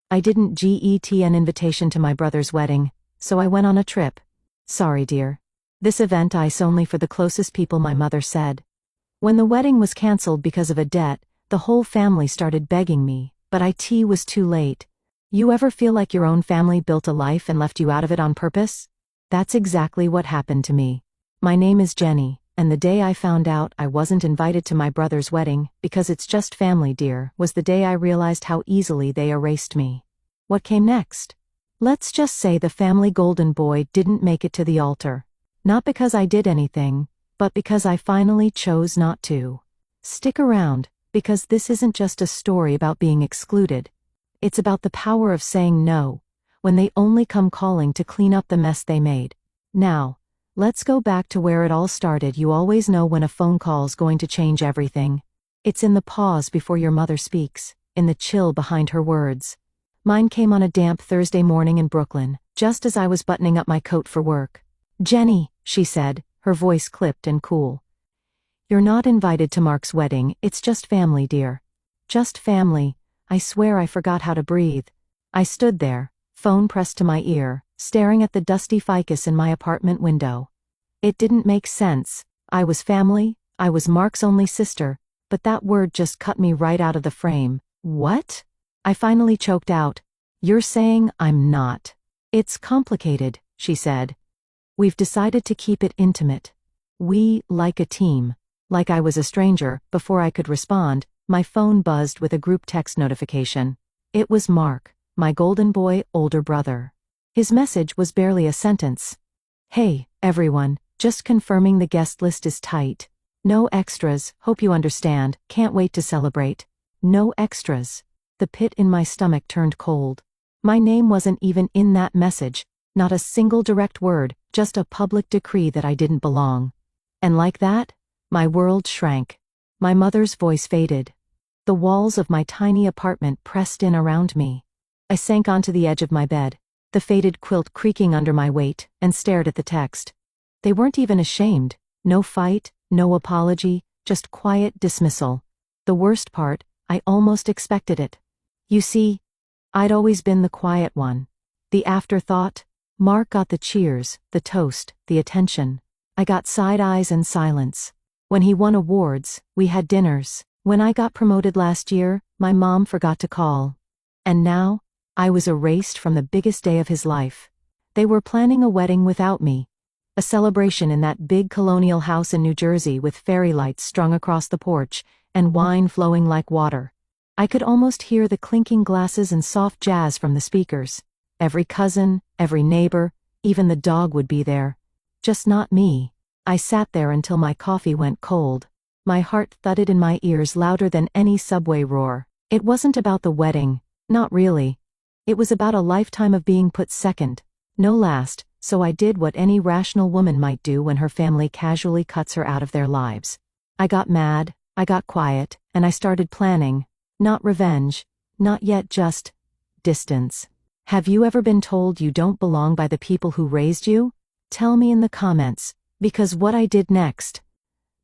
I didn't get an invitation to my brother's wedding, so I went on a trip. Sorry, dear. This event is only for the closest people, my mother said. When the wedding was cancelled because of a debt, the whole family started begging me, but it was too late. You ever feel like your own family built a life and left you out of it on purpose? That's exactly what happened to me. My name is Jenny, and the day I found out I wasn't invited to my brother's wedding, because it's just family, dear, was the day I realized how easily they erased me. What came next? Let's just say the family golden boy didn't make it to the altar. Not because I did anything, but because I finally chose not to. Stick around, because this isn't just a story about being excluded. It's about the power of saying no, when they only come calling to clean up the mess they made. Now, let's go back to where it all started. You always know when a phone call's going to change everything. It's in the pause before your mother speaks, in the chill behind her words. Mine came on a damp Thursday morning in Brooklyn, just as I was buttoning up my coat for work. "Jenny," she said, her voice clipped and cool. "You're not invited to Mark's wedding, it's just family, dear. Just family." I swear I forgot how to breathe. I stood there, phone pressed to my ear, staring at the dusty ficus in my apartment window. It didn't make sense. I was family, I was Mark's only sister, but that word just cut me right out of the frame. "What?" I finally choked out. "You're saying I'm not." "It's complicated," she said. "We've decided to keep it intimate. We, like a team." Like I was a stranger. Before I could respond, my phone buzzed with a group text notification. It was Mark, my golden boy older brother. His message was barely a sentence. "Hey, everyone, just confirming the guest list is tight. No extras, hope you understand, can't wait to celebrate." No extras. The pit in my stomach turned cold. My name wasn't even in that message, not a single direct word, just a public decree that I didn't belong. And like that, my world shrank. My mother's voice faded. The walls of my tiny apartment pressed in around me. I sank onto the edge of my bed, the faded quilt creaking under my weight, and stared at the text. They weren't even ashamed. No fight, no apology, just quiet dismissal. The worst part, I almost expected it. You see, I'd always been the quiet one. The afterthought. Mark got the cheers, the toast, the attention. I got side eyes and silence. When he won awards, we had dinners. When I got promoted last year, my mom forgot to call. And now, I was erased from the biggest day of his life. They were planning a wedding without me. A celebration in that big colonial house in New Jersey with fairy lights strung across the porch, and wine flowing like water. I could almost hear the clinking glasses and soft jazz from the speakers. Every cousin, every neighbor, even the dog would be there. Just not me. I sat there until my coffee went cold. My heart thudded in my ears louder than any subway roar. It wasn't about the wedding, not really. It was about a lifetime of being put second, no last, so I did what any rational woman might do when her family casually cuts her out of their lives. I got mad, I got quiet, and I started planning. Not revenge, not yet, just distance. Have you ever been told you don't belong by the people who raised you? Tell me in the comments, because what I did next,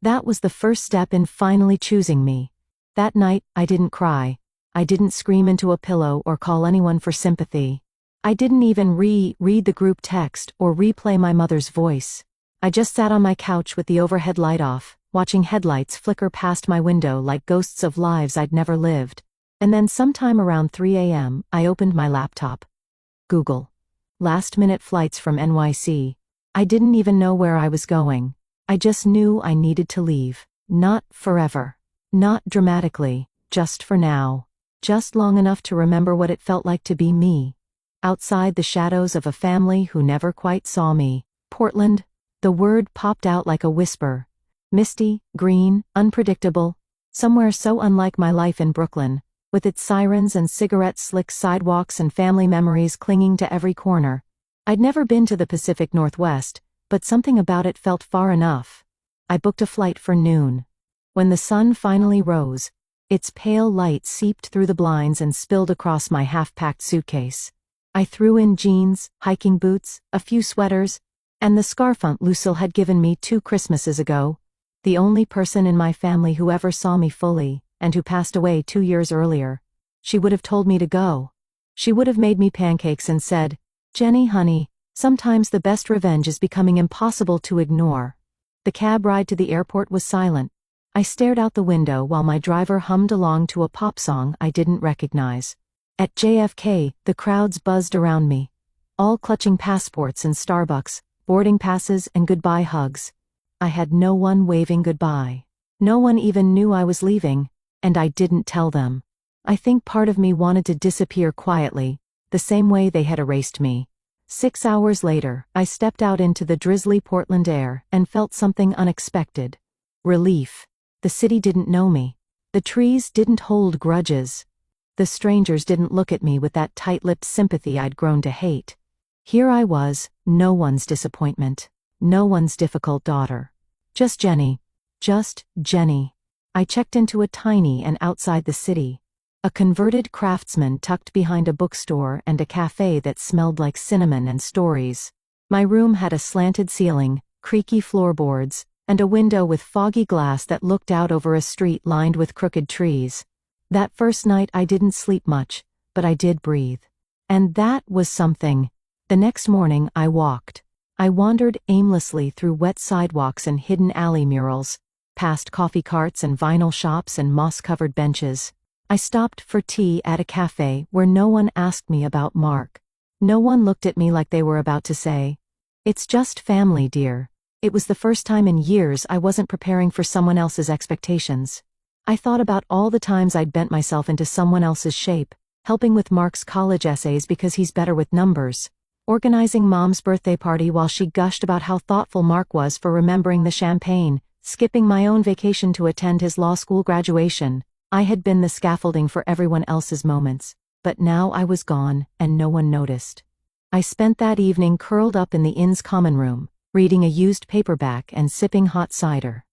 that was the first step in finally choosing me. That night, I didn't cry. I didn't scream into a pillow or call anyone for sympathy. I didn't even read the group text or replay my mother's voice. I just sat on my couch with the overhead light off, watching headlights flicker past my window like ghosts of lives I'd never lived. And then sometime around 3 a.m., I opened my laptop. Google. Last-minute flights from NYC. I didn't even know where I was going. I just knew I needed to leave. Not forever. Not dramatically. Just for now. Just long enough to remember what it felt like to be me. Outside the shadows of a family who never quite saw me. Portland. The word popped out like a whisper. Misty, green, unpredictable. Somewhere so unlike my life in Brooklyn, with its sirens and cigarette-slick sidewalks and family memories clinging to every corner. I'd never been to the Pacific Northwest, but something about it felt far enough. I booked a flight for noon. When the sun finally rose, its pale light seeped through the blinds and spilled across my half-packed suitcase. I threw in jeans, hiking boots, a few sweaters, and the scarf Aunt Lucille had given me 2 Christmases ago. The only person in my family who ever saw me fully, and who passed away 2 years earlier. She would have told me to go. She would have made me pancakes and said, "Jenny, honey, sometimes the best revenge is becoming impossible to ignore." The cab ride to the airport was silent. I stared out the window while my driver hummed along to a pop song I didn't recognize. At JFK, the crowds buzzed around me, all clutching passports and Starbucks, boarding passes and goodbye hugs. I had no one waving goodbye. No one even knew I was leaving, and I didn't tell them. I think part of me wanted to disappear quietly, the same way they had erased me. 6 hours later, I stepped out into the drizzly Portland air and felt something unexpected. Relief. The city didn't know me. The trees didn't hold grudges. The strangers didn't look at me with that tight-lipped sympathy I'd grown to hate. Here I was, no one's disappointment, no one's difficult daughter. Just Jenny. Just Jenny. I checked into a tiny and outside the city. A converted craftsman tucked behind a bookstore and a cafe that smelled like cinnamon and stories. My room had a slanted ceiling, creaky floorboards, and a window with foggy glass that looked out over a street lined with crooked trees. That first night I didn't sleep much, but I did breathe. And that was something. The next morning I walked. I wandered aimlessly through wet sidewalks and hidden alley murals, past coffee carts and vinyl shops and moss-covered benches. I stopped for tea at a cafe where no one asked me about Mark. No one looked at me like they were about to say, "It's just family, dear." It was the first time in years I wasn't preparing for someone else's expectations. I thought about all the times I'd bent myself into someone else's shape, helping with Mark's college essays because he's better with numbers, organizing Mom's birthday party while she gushed about how thoughtful Mark was for remembering the champagne, skipping my own vacation to attend his law school graduation. I had been the scaffolding for everyone else's moments, but now I was gone and no one noticed. I spent that evening curled up in the inn's common room, reading a used paperback and sipping hot cider.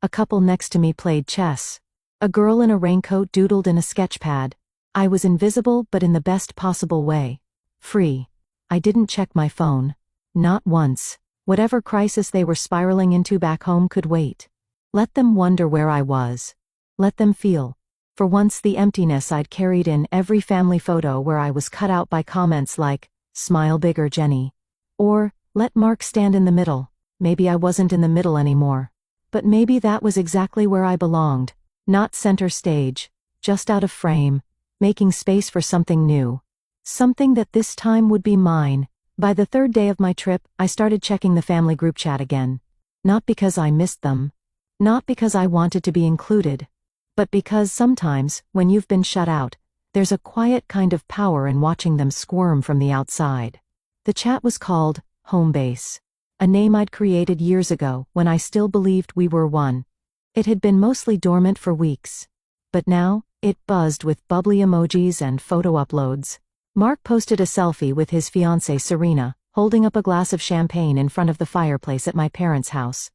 A couple next to me played chess. A girl in a raincoat doodled in a sketch pad. I was invisible but in the best possible way. Free. I didn't check my phone. Not once. Whatever crisis they were spiraling into back home could wait. Let them wonder where I was. Let them feel, for once, the emptiness I'd carried in every family photo where I was cut out by comments like, "Smile bigger, Jenny." Or, "Let Mark stand in the middle." Maybe I wasn't in the middle anymore. But maybe that was exactly where I belonged. Not center stage, just out of frame, making space for something new. Something that this time would be mine. By the third day of my trip, I started checking the family group chat again. Not because I missed them. Not because I wanted to be included. But because sometimes, when you've been shut out, there's a quiet kind of power in watching them squirm from the outside. The chat was called Home Base, a name I'd created years ago when I still believed we were one. It had been mostly dormant for weeks. But now, it buzzed with bubbly emojis and photo uploads. Mark posted a selfie with his fiancée Serena, holding up a glass of champagne in front of the fireplace at my parents' house.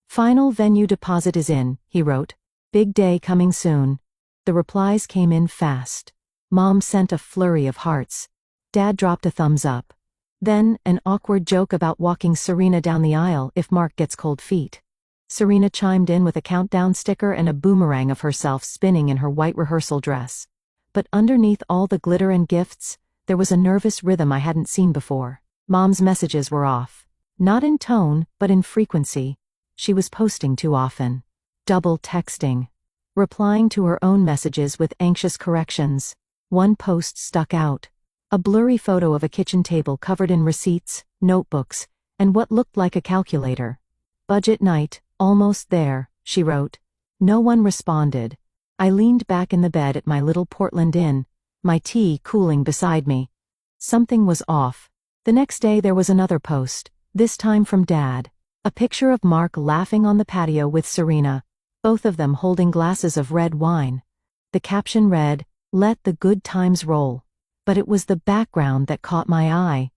"Final venue deposit is in," he wrote. "Big day coming soon." The replies came in fast. Mom sent a flurry of hearts. Dad dropped a thumbs up. Then, an awkward joke about walking Serena down the aisle if Mark gets cold feet. Serena chimed in with a countdown sticker and a boomerang of herself spinning in her white rehearsal dress. But underneath all the glitter and gifts, there was a nervous rhythm I hadn't seen before. Mom's messages were off. Not in tone, but in frequency. She was posting too often. Double texting. Replying to her own messages with anxious corrections. One post stuck out. A blurry photo of a kitchen table covered in receipts, notebooks, and what looked like a calculator. "Budget night, almost there," she wrote. No one responded. I leaned back in the bed at my little Portland inn, my tea cooling beside me. Something was off. The next day there was another post, this time from Dad. A picture of Mark laughing on the patio with Serena, both of them holding glasses of red wine. The caption read, "Let the good times roll." But it was the background that caught my eye.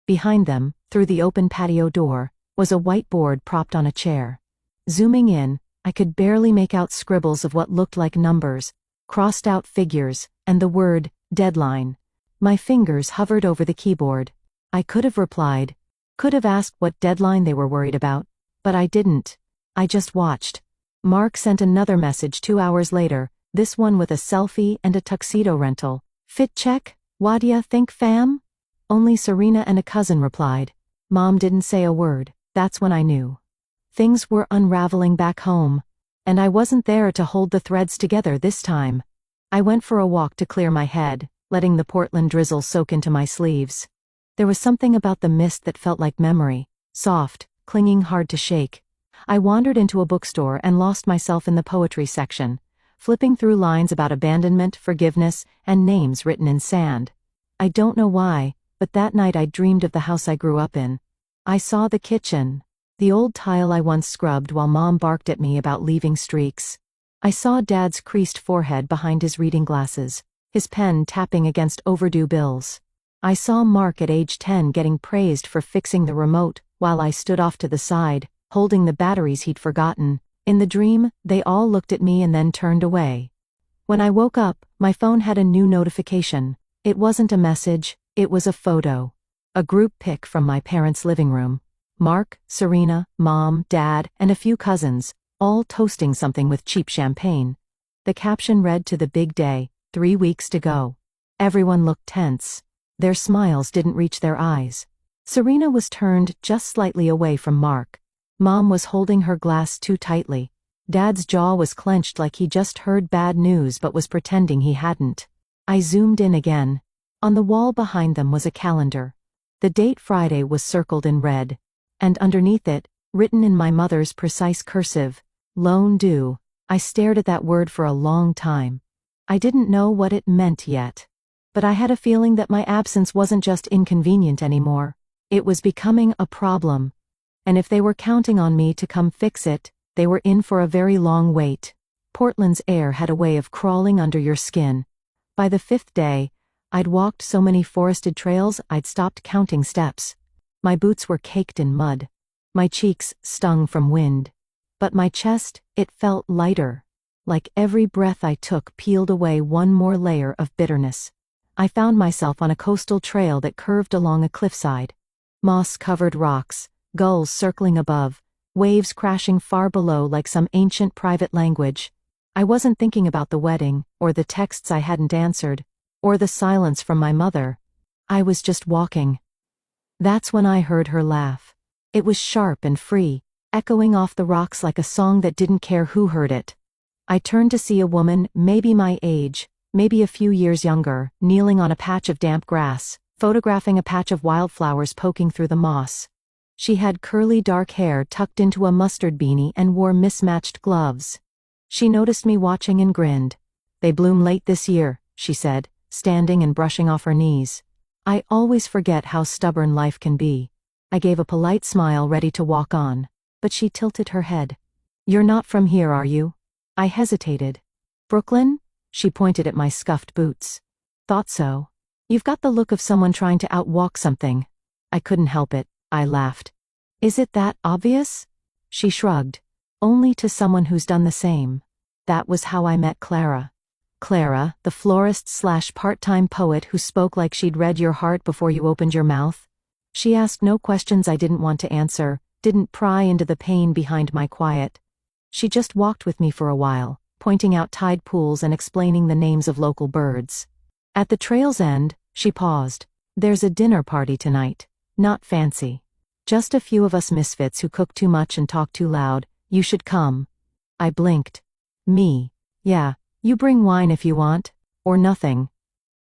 Behind them, through the open patio door, was a whiteboard propped on a chair. Zooming in, I could barely make out scribbles of what looked like numbers, crossed-out figures, and the word, deadline. My fingers hovered over the keyboard. I could have replied, could have asked what deadline they were worried about, but I didn't. I just watched. Mark sent another message 2 hours later, this one with a selfie and a tuxedo rental. "Fit check? "What'ya think, fam?" Only Serena and a cousin replied. Mom didn't say a word. That's when I knew. Things were unraveling back home. And I wasn't there to hold the threads together this time. I went for a walk to clear my head, letting the Portland drizzle soak into my sleeves. There was something about the mist that felt like memory, soft, clinging hard to shake. I wandered into a bookstore and lost myself in the poetry section, flipping through lines about abandonment, forgiveness, and names written in sand. I don't know why, but that night I dreamed of the house I grew up in. I saw the kitchen, the old tile I once scrubbed while Mom barked at me about leaving streaks. I saw Dad's creased forehead behind his reading glasses, his pen tapping against overdue bills. I saw Mark at age 10 getting praised for fixing the remote, while I stood off to the side, holding the batteries he'd forgotten. In the dream, they all looked at me and then turned away. When I woke up, my phone had a new notification. It wasn't a message, it was a photo. A group pic from my parents' living room. Mark, Serena, Mom, Dad, and a few cousins, all toasting something with cheap champagne. The caption read, "To the big day, 3 weeks to go." Everyone looked tense. Their smiles didn't reach their eyes. Serena was turned just slightly away from Mark. Mom was holding her glass too tightly. Dad's jaw was clenched like he just heard bad news but was pretending he hadn't. I zoomed in again. On the wall behind them was a calendar. The date Friday was circled in red. And underneath it, written in my mother's precise cursive, "Loan due." I stared at that word for a long time. I didn't know what it meant yet. But I had a feeling that my absence wasn't just inconvenient anymore. It was becoming a problem. And if they were counting on me to come fix it, they were in for a very long wait. Portland's air had a way of crawling under your skin. By the 5th day, I'd walked so many forested trails I'd stopped counting steps. My boots were caked in mud. My cheeks stung from wind. But my chest, it felt lighter. Like every breath I took peeled away one more layer of bitterness. I found myself on a coastal trail that curved along a cliffside. Moss-covered rocks, gulls circling above, waves crashing far below like some ancient private language. I wasn't thinking about the wedding, or the texts I hadn't answered, or the silence from my mother. I was just walking. That's when I heard her laugh. It was sharp and free, echoing off the rocks like a song that didn't care who heard it. I turned to see a woman, maybe my age, maybe a few years younger, kneeling on a patch of damp grass, photographing a patch of wildflowers poking through the moss. She had curly dark hair tucked into a mustard beanie and wore mismatched gloves. She noticed me watching and grinned. "They bloom late this year," she said, standing and brushing off her knees. I always forget how stubborn life can be. I gave a polite smile, ready to walk on, but she tilted her head. "You're not from here, are you?" I hesitated. "Brooklyn?" She pointed at my scuffed boots. "Thought so. You've got the look of someone trying to outwalk something." I couldn't help it. I laughed. "Is it that obvious?" She shrugged. "Only to someone who's done the same." That was how I met Clara. Clara, the florist/part-time poet who spoke like she'd read your heart before you opened your mouth. She asked no questions I didn't want to answer, didn't pry into the pain behind my quiet. She just walked with me for a while, pointing out tide pools and explaining the names of local birds. At the trail's end, she paused. "There's a dinner party tonight. Not fancy. Just a few of us misfits who cook too much and talk too loud. You should come." I blinked. "Me? Yeah. You bring wine if you want, or nothing.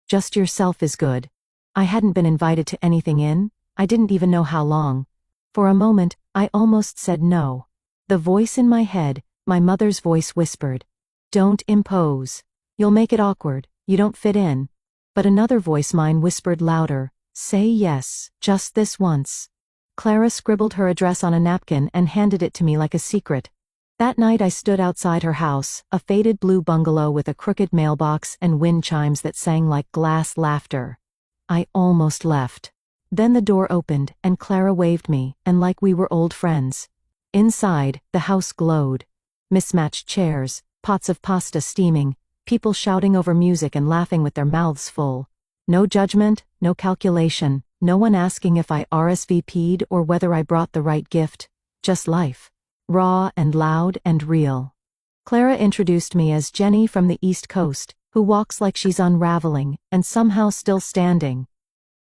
Just yourself is good." I hadn't been invited to anything I didn't even know how long. For a moment, I almost said no. The voice in my head, my mother's voice, whispered, "Don't impose. You'll make it awkward, you don't fit in." But another voice, mine, whispered louder, "Say yes, just this once." Clara scribbled her address on a napkin and handed it to me like a secret. That night I stood outside her house, a faded blue bungalow with a crooked mailbox and wind chimes that sang like glass laughter. I almost left. Then the door opened and Clara waved me, and like we were old friends. Inside, the house glowed. Mismatched chairs, pots of pasta steaming, people shouting over music and laughing with their mouths full. No judgment, no calculation, no one asking if I RSVP'd or whether I brought the right gift. Just life. Raw and loud and real. Clara introduced me as Jenny from the East Coast, who walks like she's unraveling, and somehow still standing.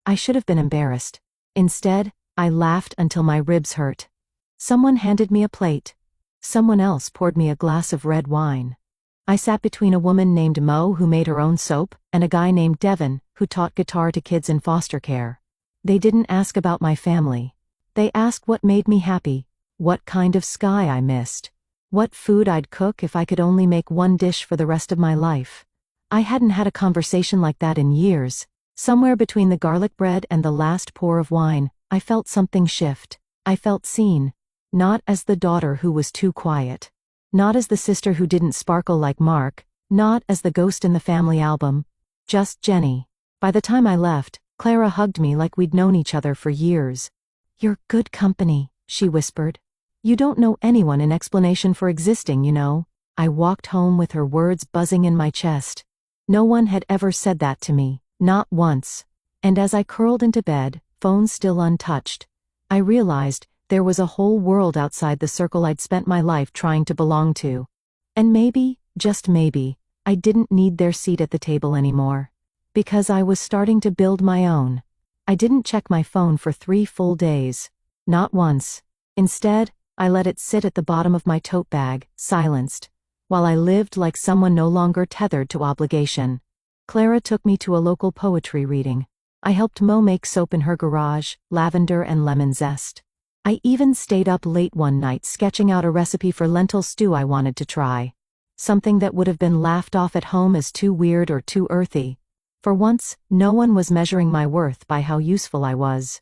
I should have been embarrassed. Instead, I laughed until my ribs hurt. Someone handed me a plate. Someone else poured me a glass of red wine. I sat between a woman named Mo who made her own soap, and a guy named Devin who taught guitar to kids in foster care. They didn't ask about my family. They asked what made me happy, what kind of sky I missed, what food I'd cook if I could only make one dish for the rest of my life. I hadn't had a conversation like that in years. Somewhere between the garlic bread and the last pour of wine, I felt something shift. I felt seen. Not as the daughter who was too quiet. Not as the sister who didn't sparkle like Mark. Not as the ghost in the family album. Just Jenny. By the time I left, Clara hugged me like we'd known each other for years. "You're good company," she whispered. "You don't know anyone in explanation for existing, you know." I walked home with her words buzzing in my chest. No one had ever said that to me, not once. And as I curled into bed, phone still untouched, I realized there was a whole world outside the circle I'd spent my life trying to belong to. And maybe, just maybe, I didn't need their seat at the table anymore. Because I was starting to build my own. I didn't check my phone for 3 full days. Not once. Instead, I let it sit at the bottom of my tote bag, silenced, while I lived like someone no longer tethered to obligation. Clara took me to a local poetry reading. I helped Mo make soap in her garage, lavender and lemon zest. I even stayed up late one night sketching out a recipe for lentil stew I wanted to try. Something that would have been laughed off at home as too weird or too earthy. For once, no one was measuring my worth by how useful I was.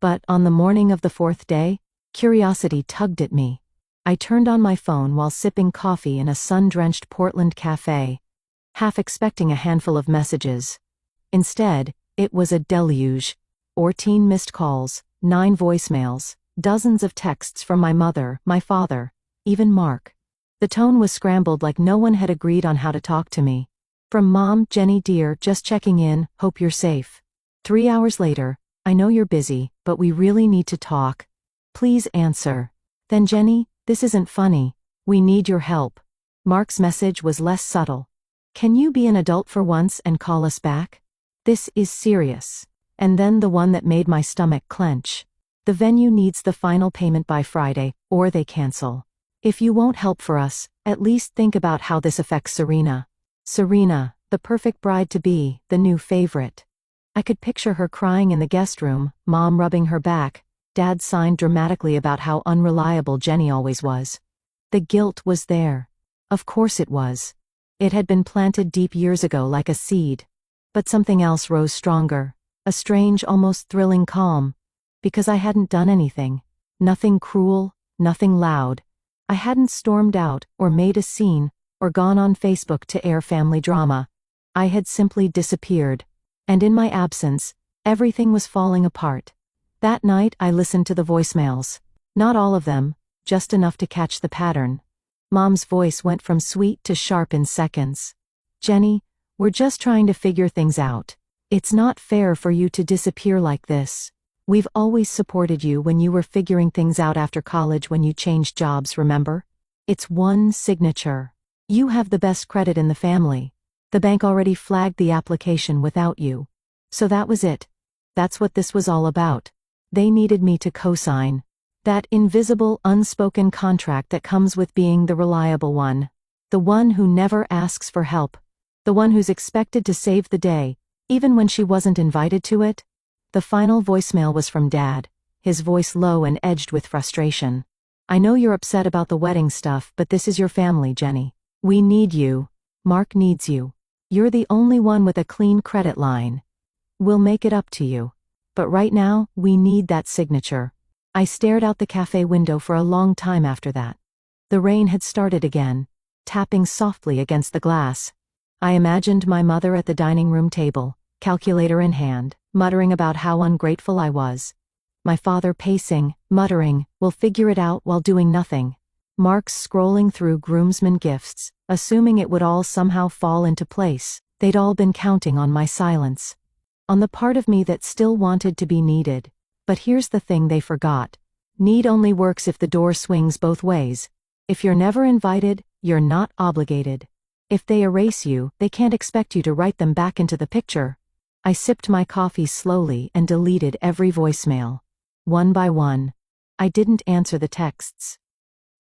But on the morning of the 4th day, curiosity tugged at me. I turned on my phone while sipping coffee in a sun-drenched Portland cafe, half expecting a handful of messages. Instead, it was a deluge. 14 missed calls, 9 voicemails, dozens of texts from my mother, my father, even Mark. The tone was scrambled like no one had agreed on how to talk to me. From Mom, "Jenny dear, just checking in, hope you're safe." 3 hours later, "I know you're busy, but we really need to talk. Please answer." Then "Jenny, this isn't funny. We need your help." Mark's message was less subtle. "Can you be an adult for once and call us back? This is serious." And then the one that made my stomach clench. "The venue needs the final payment by Friday, or they cancel. If you won't help for us, at least think about how this affects Serena." Serena, the perfect bride-to-be, the new favorite. I could picture her crying in the guest room, Mom rubbing her back, Dad signed dramatically about how unreliable Jenny always was. The guilt was there. Of course it was. It had been planted deep years ago like a seed. But something else rose stronger, a strange, almost thrilling calm. Because I hadn't done anything. Nothing cruel, nothing loud. I hadn't stormed out, or made a scene, or gone on Facebook to air family drama. I had simply disappeared. And in my absence, everything was falling apart. That night I listened to the voicemails. Not all of them, just enough to catch the pattern. Mom's voice went from sweet to sharp in seconds. "Jenny, we're just trying to figure things out. It's not fair for you to disappear like this. We've always supported you when you were figuring things out after college when you changed jobs, remember? It's one signature. You have the best credit in the family. The bank already flagged the application without you. So that was it. That's what this was all about. They needed me to co-sign. That invisible, unspoken contract that comes with being the reliable one. The one who never asks for help. The one who's expected to save the day, even when she wasn't invited to it." The final voicemail was from Dad, his voice low and edged with frustration. "I know you're upset about the wedding stuff, but this is your family, Jenny. We need you. Mark needs you. You're the only one with a clean credit line. We'll make it up to you. But right now, we need that signature." I stared out the cafe window for a long time after that. The rain had started again, tapping softly against the glass. I imagined my mother at the dining room table, calculator in hand, muttering about how ungrateful I was. My father pacing, muttering, "We'll figure it out," while doing nothing. Mark scrolling through groomsmen gifts, assuming it would all somehow fall into place. They'd all been counting on my silence. On the part of me that still wanted to be needed. But here's the thing they forgot. Need only works if the door swings both ways. If you're never invited, you're not obligated. If they erase you, they can't expect you to write them back into the picture. I sipped my coffee slowly and deleted every voicemail. One by one. I didn't answer the texts.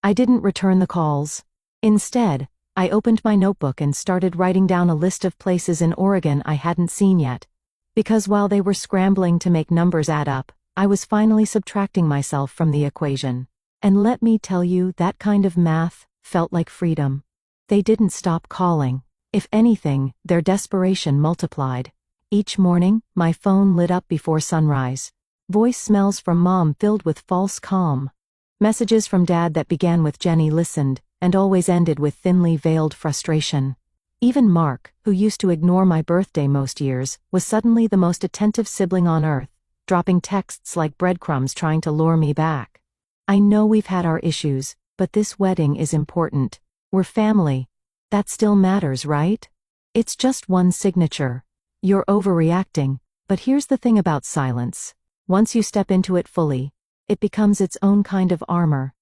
I didn't return the calls. Instead, I opened my notebook and started writing down a list of places in Oregon I hadn't seen yet. Because while they were scrambling to make numbers add up, I was finally subtracting myself from the equation. And let me tell you, that kind of math felt like freedom. They didn't stop calling. If anything, their desperation multiplied. Each morning, my phone lit up before sunrise. Voicemails from Mom filled with false calm. Messages from Dad that began with "Jenny listened," and always ended with thinly veiled frustration. Even Mark, who used to ignore my birthday most years, was suddenly the most attentive sibling on earth, dropping texts like breadcrumbs trying to lure me back. I know we've had our issues, but this wedding is important. We're family. That still matters, right? It's just one signature. You're overreacting, but here's the thing about silence. Once you step into it fully, it becomes its own kind of armor.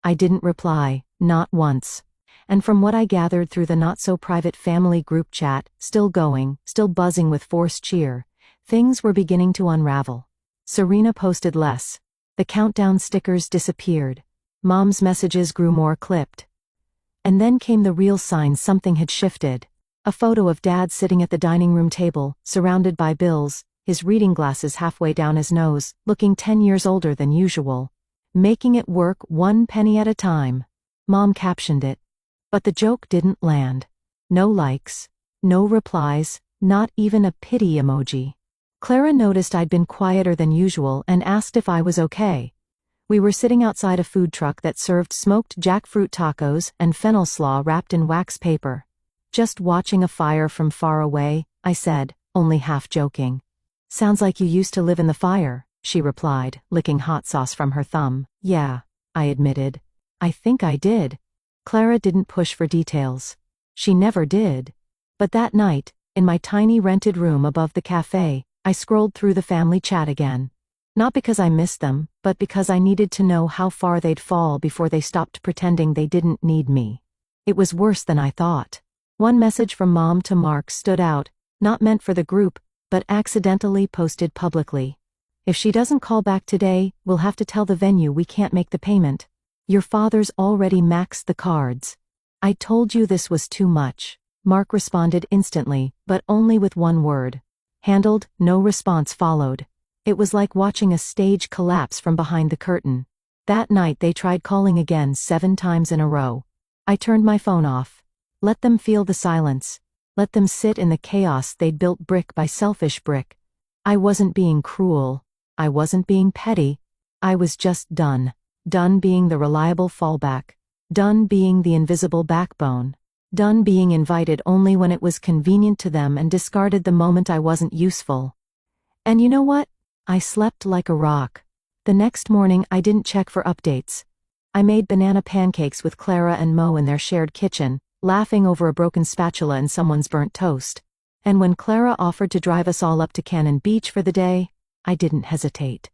I didn't reply, not once. And from what I gathered through the not-so-private family group chat, still going, still buzzing with forced cheer, things were beginning to unravel. Serena posted less. The countdown stickers disappeared. Mom's messages grew more clipped. And then came the real sign something had shifted. A photo of Dad sitting at the dining room table, surrounded by bills, his reading glasses halfway down his nose, looking 10 years older than usual. Making it work 1 penny at a time. Mom captioned it. But the joke didn't land. No likes. No replies, not even a pity emoji. Clara noticed I'd been quieter than usual and asked if I was okay. We were sitting outside a food truck that served smoked jackfruit tacos and fennel slaw wrapped in wax paper. Just watching a fire from far away, I said, only half joking. Sounds like you used to live in the fire, she replied, licking hot sauce from her thumb. Yeah, I admitted. I think I did. Clara didn't push for details. She never did. But that night, in my tiny rented room above the cafe, I scrolled through the family chat again. Not because I missed them, but because I needed to know how far they'd fall before they stopped pretending they didn't need me. It was worse than I thought. One message from Mom to Mark stood out, not meant for the group, but accidentally posted publicly. If she doesn't call back today, we'll have to tell the venue we can't make the payment. Your father's already maxed the cards. I told you this was too much. Mark responded instantly, but only with one word. Handled. No response followed. It was like watching a stage collapse from behind the curtain. That night they tried calling again 7 times in a row. I turned my phone off. Let them feel the silence. Let them sit in the chaos they'd built brick by selfish brick. I wasn't being cruel. I wasn't being petty. I was just done. Done being the reliable fallback. Done being the invisible backbone. Done being invited only when it was convenient to them and discarded the moment I wasn't useful. And you know what? I slept like a rock. The next morning I didn't check for updates. I made banana pancakes with Clara and Mo in their shared kitchen, laughing over a broken spatula and someone's burnt toast. And when Clara offered to drive us all up to Cannon Beach for the day, I didn't hesitate.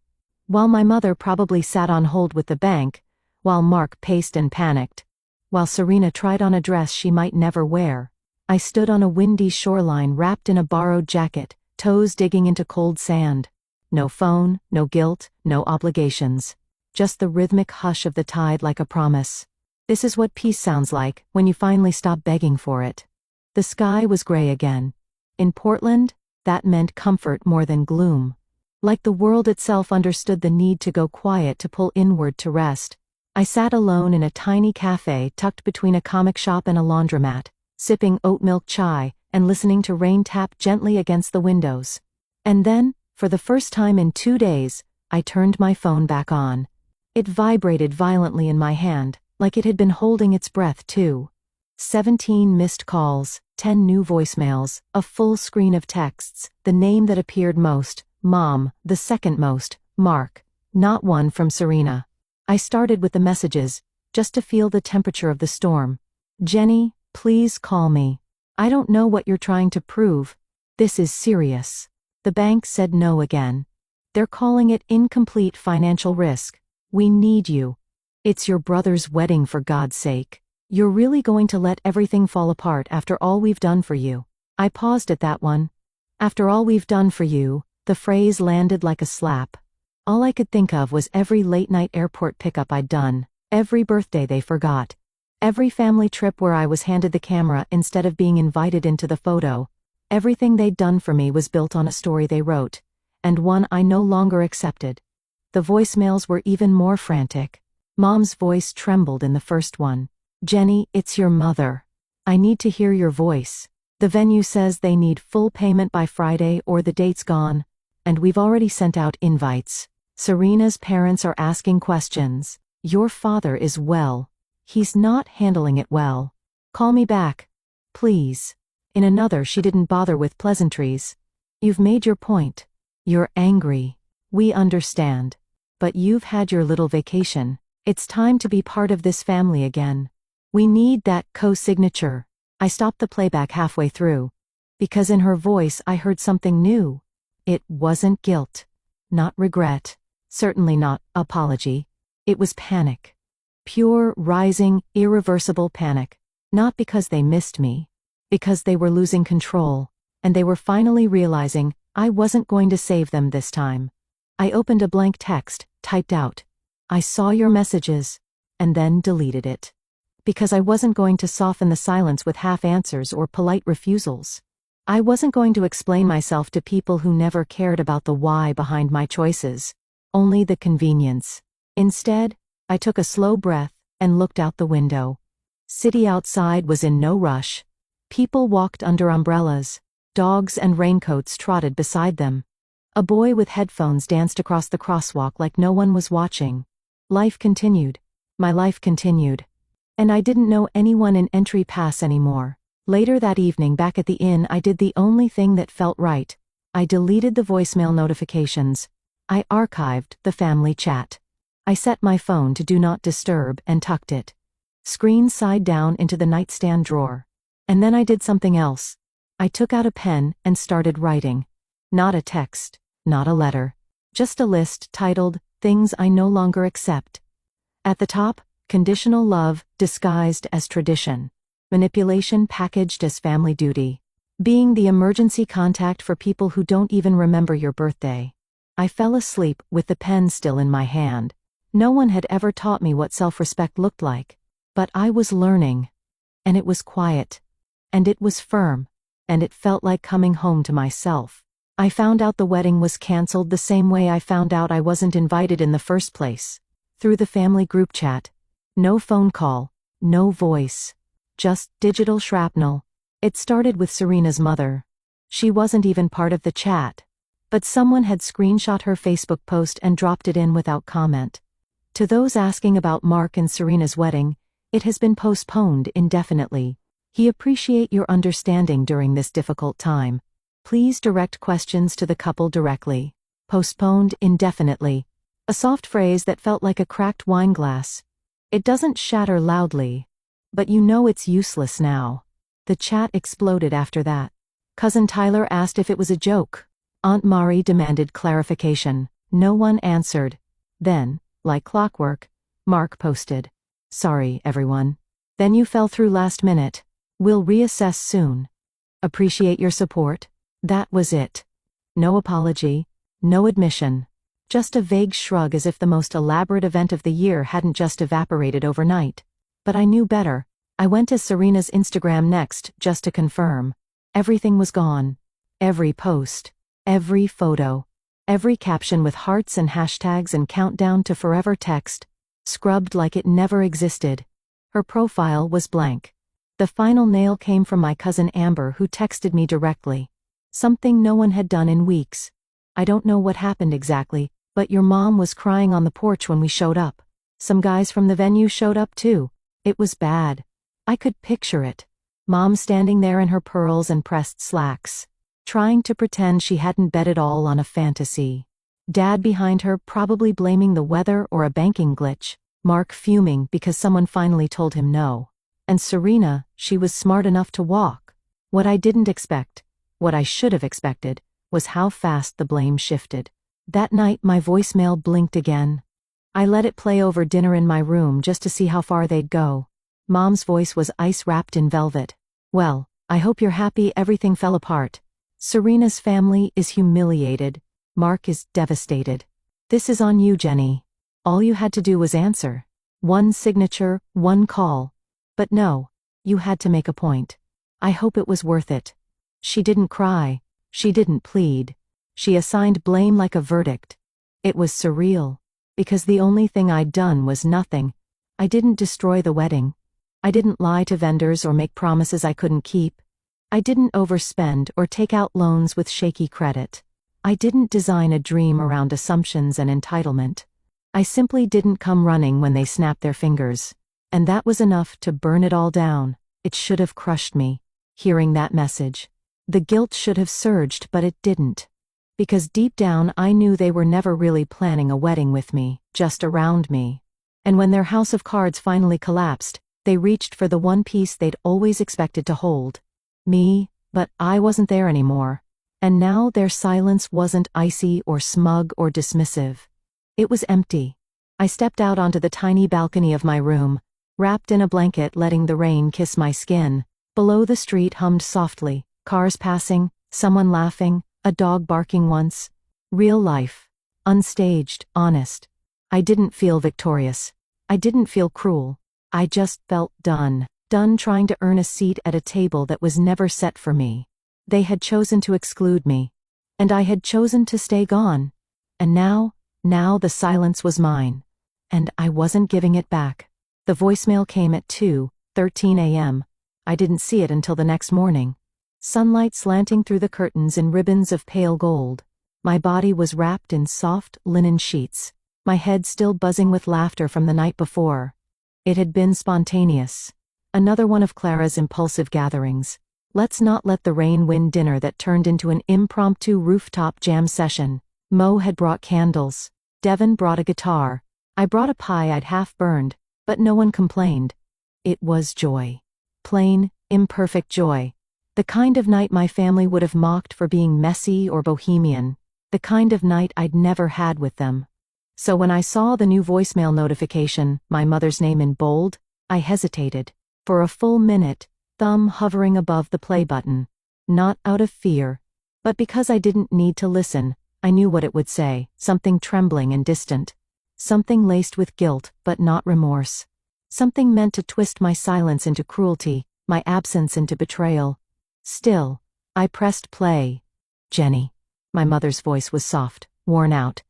While my mother probably sat on hold with the bank, while Mark paced and panicked, while Serena tried on a dress she might never wear, I stood on a windy shoreline wrapped in a borrowed jacket, toes digging into cold sand. No phone, no guilt, no obligations. Just the rhythmic hush of the tide like a promise. This is what peace sounds like when you finally stop begging for it. The sky was gray again. In Portland, that meant comfort more than gloom. Like the world itself understood the need to go quiet to pull inward to rest. I sat alone in a tiny cafe tucked between a comic shop and a laundromat, sipping oat milk chai and listening to rain tap gently against the windows. And then, for the first time in 2 days, I turned my phone back on. It vibrated violently in my hand, like it had been holding its breath too. 17 missed calls, 10 new voicemails, a full screen of texts, the name that appeared most, Mom, the second most, Mark. Not one from Serena. I started with the messages, just to feel the temperature of the storm. Jenny, please call me. I don't know what you're trying to prove. This is serious. The bank said no again. They're calling it incomplete financial risk. We need you. It's your brother's wedding, for God's sake. You're really going to let everything fall apart after all we've done for you? I paused at that one. After all we've done for you, the phrase landed like a slap. All I could think of was every late-night airport pickup I'd done, every birthday they forgot, every family trip where I was handed the camera instead of being invited into the photo. Everything they'd done for me was built on a story they wrote, and one I no longer accepted. The voicemails were even more frantic. Mom's voice trembled in the first one. "Jenny, it's your mother. I need to hear your voice. The venue says they need full payment by Friday or the date's gone, and we've already sent out invites. Serena's parents are asking questions. Your father is well. He's not handling it well. Call me back. Please." In another, she didn't bother with pleasantries. "You've made your point. You're angry. We understand. But you've had your little vacation. It's time to be part of this family again. We need that co-signature." I stopped the playback halfway through, because in her voice I heard something new. It wasn't guilt. Not regret. Certainly not apology. It was panic. Pure, rising, irreversible panic. Not because they missed me. Because they were losing control, and they were finally realizing I wasn't going to save them this time. I opened a blank text, typed out, "I saw your messages," and then deleted it. Because I wasn't going to soften the silence with half answers or polite refusals. I wasn't going to explain myself to people who never cared about the why behind my choices, only the convenience. Instead, I took a slow breath and looked out the window. City outside was in no rush. People walked under umbrellas. Dogs and raincoats trotted beside them. A boy with headphones danced across the crosswalk like no one was watching. Life continued. My life continued. And I didn't know anyone in Entry Pass anymore. Later that evening back at the inn, I did the only thing that felt right. I deleted the voicemail notifications. I archived the family chat. I set my phone to Do Not Disturb and tucked it. Screen side down into the nightstand drawer. And then I did something else. I took out a pen and started writing. Not a text, not a letter. Just a list titled, "Things I No Longer Accept." At the top, conditional love disguised as tradition. Manipulation packaged as family duty. Being the emergency contact for people who don't even remember your birthday. I fell asleep with the pen still in my hand. No one had ever taught me what self-respect looked like. But I was learning. And it was quiet. And it was firm. And it felt like coming home to myself. I found out the wedding was canceled the same way I found out I wasn't invited in the first place. Through the family group chat. No phone call. No voice. Just digital shrapnel. It started with Serena's mother. She wasn't even part of the chat. But someone had screenshot her Facebook post and dropped it in without comment. To those asking about Mark and Serena's wedding, it has been postponed indefinitely. He appreciate your understanding during this difficult time. Please direct questions to the couple directly. Postponed indefinitely. A soft phrase that felt like a cracked wine glass. It doesn't shatter loudly. But you know it's useless now. The chat exploded after that. Cousin Tyler asked if it was a joke. Aunt Mari demanded clarification. No one answered. Then, like clockwork, Mark posted, "Sorry, everyone. Then you fell through last minute. We'll reassess soon. Appreciate your support." That was it. No apology. No admission. Just a vague shrug as if the most elaborate event of the year hadn't just evaporated overnight. But I knew better. I went to Serena's Instagram next, just to confirm. Everything was gone. Every post. Every photo. Every caption with hearts and hashtags and countdown to forever text. Scrubbed like it never existed. Her profile was blank. The final nail came from my cousin Amber, who texted me directly. Something no one had done in weeks. "I don't know what happened exactly, but your mom was crying on the porch when we showed up. Some guys from the venue showed up too. It was bad. I could picture it. Mom standing there in her pearls and pressed slacks, trying to pretend she hadn't bet it all on a fantasy. Dad behind her probably blaming the weather or a banking glitch. Mark fuming because someone finally told him no. And Serena, she was smart enough to walk. What I didn't expect, what I should have expected, was how fast the blame shifted. That night my voicemail blinked again. I let it play over dinner in my room just to see how far they'd go. Mom's voice was ice wrapped in velvet. Well, I hope you're happy everything fell apart. Serena's family is humiliated. Mark is devastated. This is on you, Jenny. All you had to do was answer. One signature, one call. But no, you had to make a point. I hope it was worth it. She didn't cry. She didn't plead. She assigned blame like a verdict. It was surreal. Because the only thing I'd done was nothing. I didn't destroy the wedding. I didn't lie to vendors or make promises I couldn't keep. I didn't overspend or take out loans with shaky credit. I didn't design a dream around assumptions and entitlement. I simply didn't come running when they snapped their fingers. And that was enough to burn it all down. It should have crushed me, hearing that message. The guilt should have surged, but it didn't. Because deep down I knew they were never really planning a wedding with me, just around me. And when their house of cards finally collapsed, they reached for the one piece they'd always expected to hold. Me, but I wasn't there anymore. And now their silence wasn't icy or smug or dismissive. It was empty. I stepped out onto the tiny balcony of my room, wrapped in a blanket letting the rain kiss my skin. Below the street hummed softly, cars passing, someone laughing, a dog barking once. Real life. Unstaged, honest. I didn't feel victorious. I didn't feel cruel. I just felt done. Done trying to earn a seat at a table that was never set for me. They had chosen to exclude me. And I had chosen to stay gone. And now the silence was mine. And I wasn't giving it back. The voicemail came at 2:13 a.m. I didn't see it until the next morning. Sunlight slanting through the curtains in ribbons of pale gold. My body was wrapped in soft linen sheets. My head still buzzing with laughter from the night before. It had been spontaneous. Another one of Clara's impulsive gatherings. Let's not let the rain win dinner that turned into an impromptu rooftop jam session. Mo had brought candles. Devin brought a guitar. I brought a pie I'd half burned, but no one complained. It was joy. Plain, imperfect joy. The kind of night my family would have mocked for being messy or bohemian. The kind of night I'd never had with them. So when I saw the new voicemail notification, my mother's name in bold, I hesitated. For a full minute, thumb hovering above the play button. Not out of fear, but because I didn't need to listen. I knew what it would say, something trembling and distant. Something laced with guilt, but not remorse. Something meant to twist my silence into cruelty, my absence into betrayal. Still, I pressed play. Jenny. My mother's voice was soft, worn out.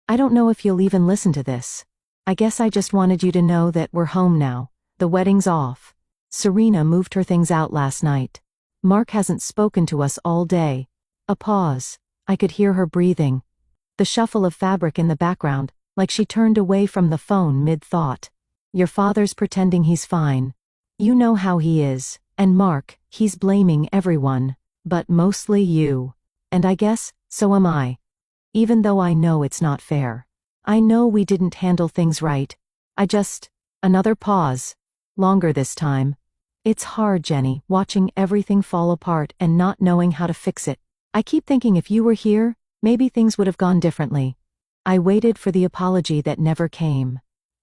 I don't know if you'll even listen to this. I guess I just wanted you to know that we're home now. The wedding's off. Serena moved her things out last night. Mark hasn't spoken to us all day. A pause. I could hear her breathing. The shuffle of fabric in the background, like she turned away from the phone mid-thought. Your father's pretending he's fine. You know how he is. And Mark, he's blaming everyone. But mostly you. And I guess, so am I. Even though I know it's not fair. I know we didn't handle things right. Another pause. Longer this time. It's hard, Jenny, watching everything fall apart and not knowing how to fix it. I keep thinking if you were here, maybe things would have gone differently. I waited for the apology that never came.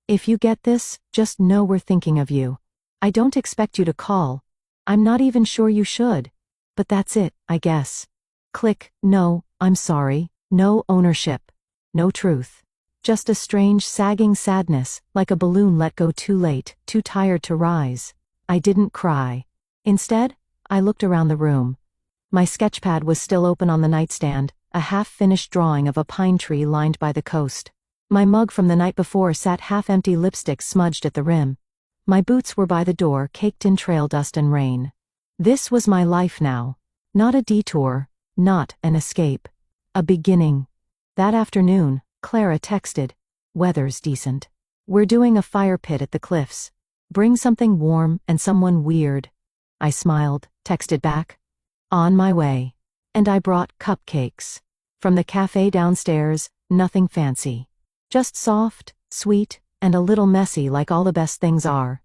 If you get this, just know we're thinking of you. I don't expect you to call. I'm not even sure you should. But that's it, I guess. Click, no, I'm sorry, no ownership. No truth. Just a strange sagging sadness, like a balloon let go too late, too tired to rise. I didn't cry. Instead, I looked around the room. My sketchpad was still open on the nightstand, a half-finished drawing of a pine tree lined by the coast. My mug from the night before sat half-empty, lipstick smudged at the rim. My boots were by the door, caked in trail dust and rain. This was my life now. Not a detour, not an escape. A beginning. That afternoon, Clara texted, "Weather's decent. We're doing a fire pit at the cliffs. Bring something warm and someone weird." I smiled, texted back, "On my way." And I brought cupcakes. From the cafe downstairs, nothing fancy. Just soft, sweet, and a little messy like all the best things are.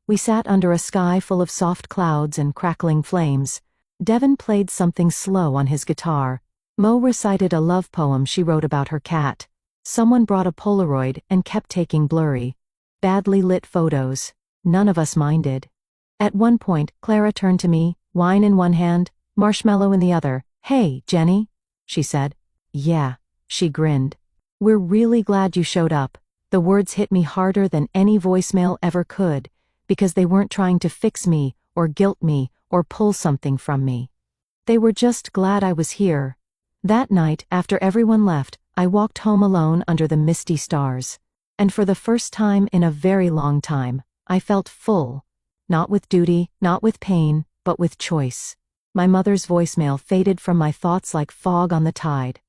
We sat under a sky full of soft clouds and crackling flames. Devin played something slow on his guitar. Mo recited a love poem she wrote about her cat. Someone brought a Polaroid and kept taking blurry, badly lit photos. None of us minded. At one point, Clara turned to me, wine in one hand, marshmallow in the other. "Hey, Jenny," she said. "Yeah," she grinned. "We're really glad you showed up." The words hit me harder than any voicemail ever could, because they weren't trying to fix me, or guilt me, or pull something from me. They were just glad I was here. That night, after everyone left, I walked home alone under the misty stars. And for the first time in a very long time, I felt full. Not with duty, not with pain, but with choice. My mother's voicemail faded from my thoughts like fog on the tide.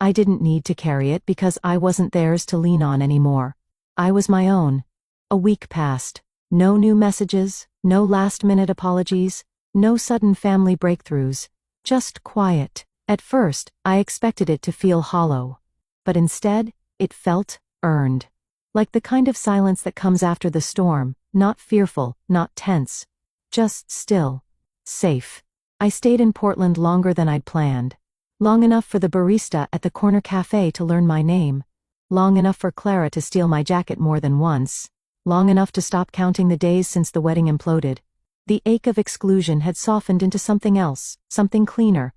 I didn't need to carry it because I wasn't theirs to lean on anymore. I was my own. A week passed. No new messages, no last-minute apologies, no sudden family breakthroughs. Just quiet. At first, I expected it to feel hollow. But instead, it felt earned. Like the kind of silence that comes after the storm, not fearful, not tense. Just still. Safe. I stayed in Portland longer than I'd planned. Long enough for the barista at the corner cafe to learn my name. Long enough for Clara to steal my jacket more than once. Long enough to stop counting the days since the wedding imploded. The ache of exclusion had softened into something else, something cleaner.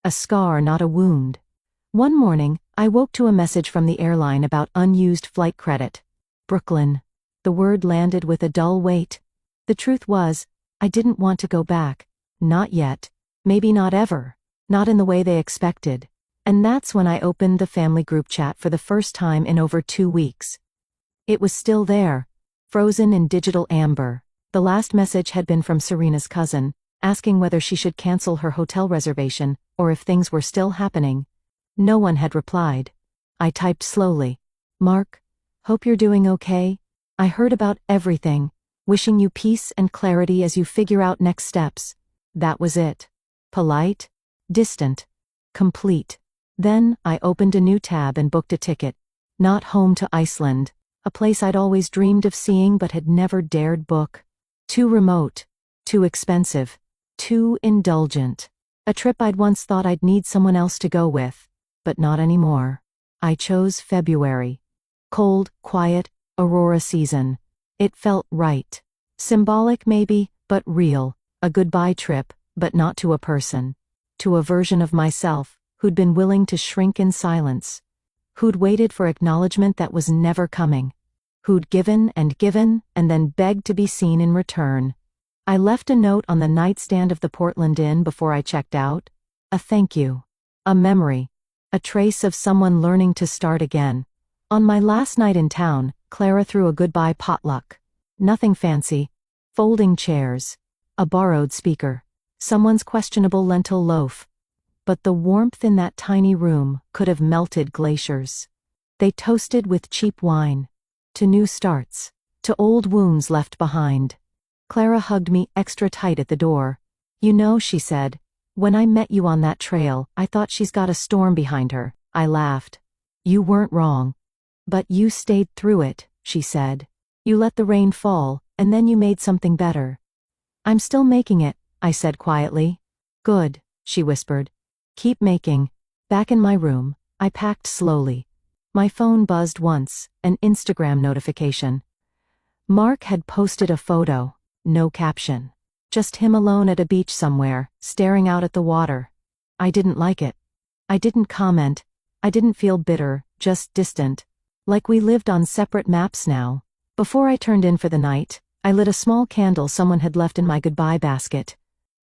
A scar, not a wound. One morning, I woke to a message from the airline about unused flight credit. Brooklyn. The word landed with a dull weight. The truth was, I didn't want to go back. Not yet. Maybe not ever. Not in the way they expected. And that's when I opened the family group chat for the first time in over 2 weeks. It was still there, frozen in digital amber. The last message had been from Serena's cousin, asking whether she should cancel her hotel reservation, or if things were still happening. No one had replied. I typed slowly. "Mark, hope you're doing okay. I heard about everything. Wishing you peace and clarity as you figure out next steps." That was it. Polite, distant, complete. Then, I opened a new tab and booked a ticket. Not home to Iceland, a place I'd always dreamed of seeing but had never dared book. Too remote, too expensive, too indulgent. A trip I'd once thought I'd need someone else to go with, but not anymore. I chose February. Cold, quiet, aurora season. It felt right. Symbolic maybe, but real. A goodbye trip, but not to a person. To a version of myself, who'd been willing to shrink in silence. Who'd waited for acknowledgement that was never coming. Who'd given, and then begged to be seen in return. I left a note on the nightstand of the Portland Inn before I checked out. A thank you. A memory. A trace of someone learning to start again. On my last night in town, Clara threw a goodbye potluck. Nothing fancy. Folding chairs. A borrowed speaker. Someone's questionable lentil loaf. But the warmth in that tiny room could have melted glaciers. They toasted with cheap wine. To new starts. To old wounds left behind. Clara hugged me extra tight at the door. "You know," she said, "when I met you on that trail, I thought she's got a storm behind her." I laughed. "You weren't wrong. But you stayed through it," she said. "You let the rain fall, and then you made something better." "I'm still making it," I said quietly. "Good," she whispered. "Keep making." Back in my room, I packed slowly. My phone buzzed once, an Instagram notification. Mark had posted a photo, no caption. Just him alone at a beach somewhere, staring out at the water. I didn't like it. I didn't comment. I didn't feel bitter, just distant. Like we lived on separate maps now. Before I turned in for the night, I lit a small candle someone had left in my goodbye basket.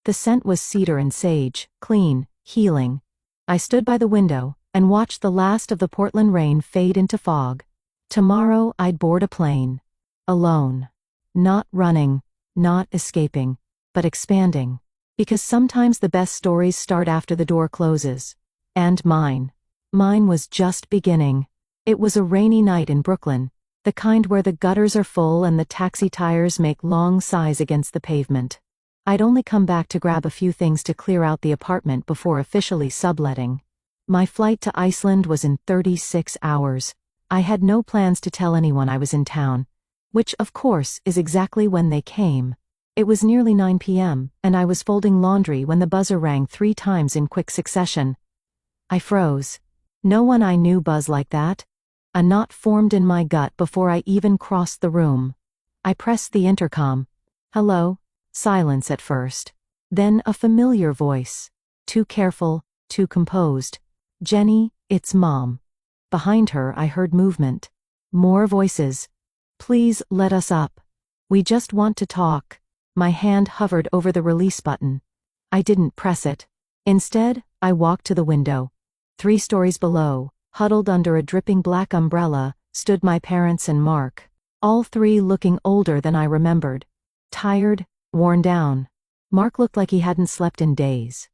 The scent was cedar and sage, clean, healing. I stood by the window and watched the last of the Portland rain fade into fog. Tomorrow I'd board a plane. Alone. Not running, not escaping, but expanding. Because sometimes the best stories start after the door closes. And mine. Mine was just beginning. It was a rainy night in Brooklyn, the kind where the gutters are full and the taxi tires make long sighs against the pavement. I'd only come back to grab a few things to clear out the apartment before officially subletting. My flight to Iceland was in 36 hours. I had no plans to tell anyone I was in town, which of course is exactly when they came. It was nearly 9 p.m., and I was folding laundry when the buzzer rang 3 times in quick succession. I froze. No one I knew buzzed like that. A knot formed in my gut before I even crossed the room. I pressed the intercom. Hello? Silence at first. Then a familiar voice. Too careful, too composed. Jenny, it's Mom. Behind her I heard movement. More voices. Please let us up. We just want to talk. My hand hovered over the release button. I didn't press it. Instead, I walked to the window. 3 stories below, huddled under a dripping black umbrella, stood my parents and Mark, all 3 looking older than I remembered. Tired, worn down. Mark looked like he hadn't slept in days.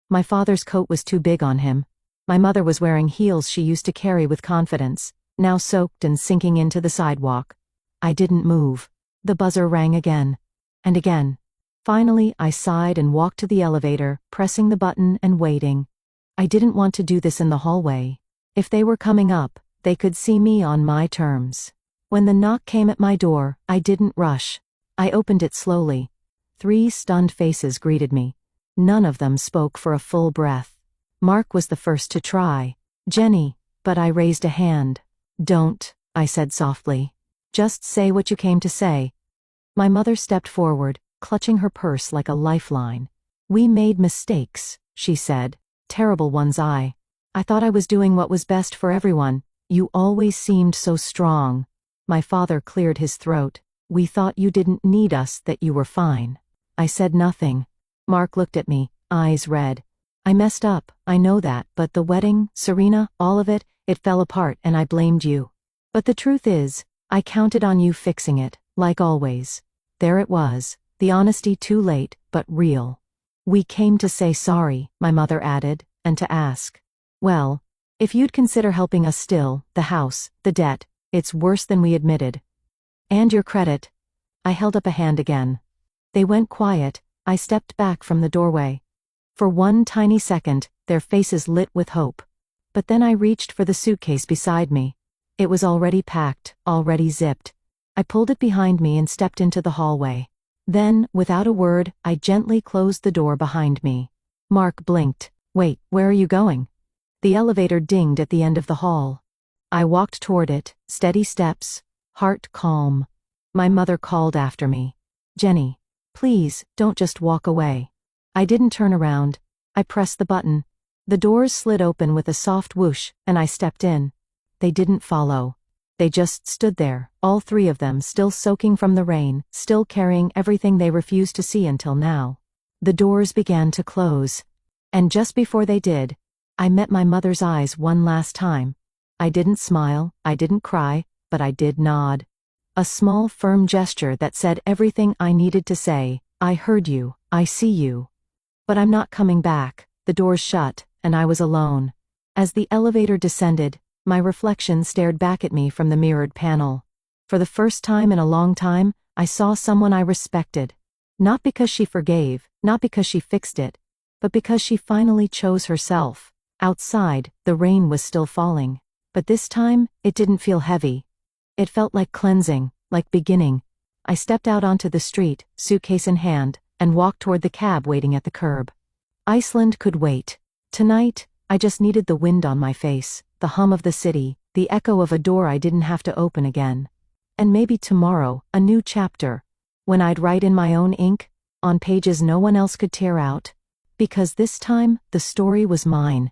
My father's coat was too big on him. My mother was wearing heels she used to carry with confidence, now soaked and sinking into the sidewalk. I didn't move. The buzzer rang again. And again. Finally, I sighed and walked to the elevator, pressing the button and waiting. I didn't want to do this in the hallway. If they were coming up, they could see me on my terms. When the knock came at my door, I didn't rush. I opened it slowly. 3 stunned faces greeted me. None of them spoke for a full breath. Mark was the first to try. Jenny, but I raised a hand. Don't, I said softly. Just say what you came to say. My mother stepped forward, clutching her purse like a lifeline. We made mistakes, she said. Terrible ones. I thought I was doing what was best for everyone. You always seemed so strong. My father cleared his throat. We thought you didn't need us, that you were fine. I said nothing. Mark looked at me, eyes red. I messed up, I know that, but the wedding, Serena, all of it, it fell apart and I blamed you. But the truth is, I counted on you fixing it, like always. There it was, the honesty too late, but real. We came to say sorry, my mother added, and to ask. Well, if you'd consider helping us still, the house, the debt, it's worse than we admitted. And your credit. I held up a hand again. They went quiet. I stepped back from the doorway. For one tiny second, their faces lit with hope. But then I reached for the suitcase beside me. It was already packed, already zipped. I pulled it behind me and stepped into the hallway. Then, without a word, I gently closed the door behind me. Mark blinked. Wait, where are you going? The elevator dinged at the end of the hall. I walked toward it, steady steps, heart calm. My mother called after me. Jenny, please, don't just walk away. I didn't turn around. I pressed the button. The doors slid open with a soft whoosh, and I stepped in. They didn't follow. They just stood there, all 3 of them still soaking from the rain, still carrying everything they refused to see until now. The doors began to close. And just before they did, I met my mother's eyes one last time. I didn't smile, I didn't cry, but I did nod. A small, firm gesture that said everything I needed to say. I heard you, I see you. But I'm not coming back. The doors shut, and I was alone. As the elevator descended, my reflection stared back at me from the mirrored panel. For the first time in a long time, I saw someone I respected. Not because she forgave, not because she fixed it, but because she finally chose herself. Outside, the rain was still falling. But this time, it didn't feel heavy. It felt like cleansing, like beginning. I stepped out onto the street, suitcase in hand, and walked toward the cab waiting at the curb. Iceland could wait. Tonight, I just needed the wind on my face, the hum of the city, the echo of a door I didn't have to open again. And maybe tomorrow, a new chapter, when I'd write in my own ink, on pages no one else could tear out. Because this time, the story was mine.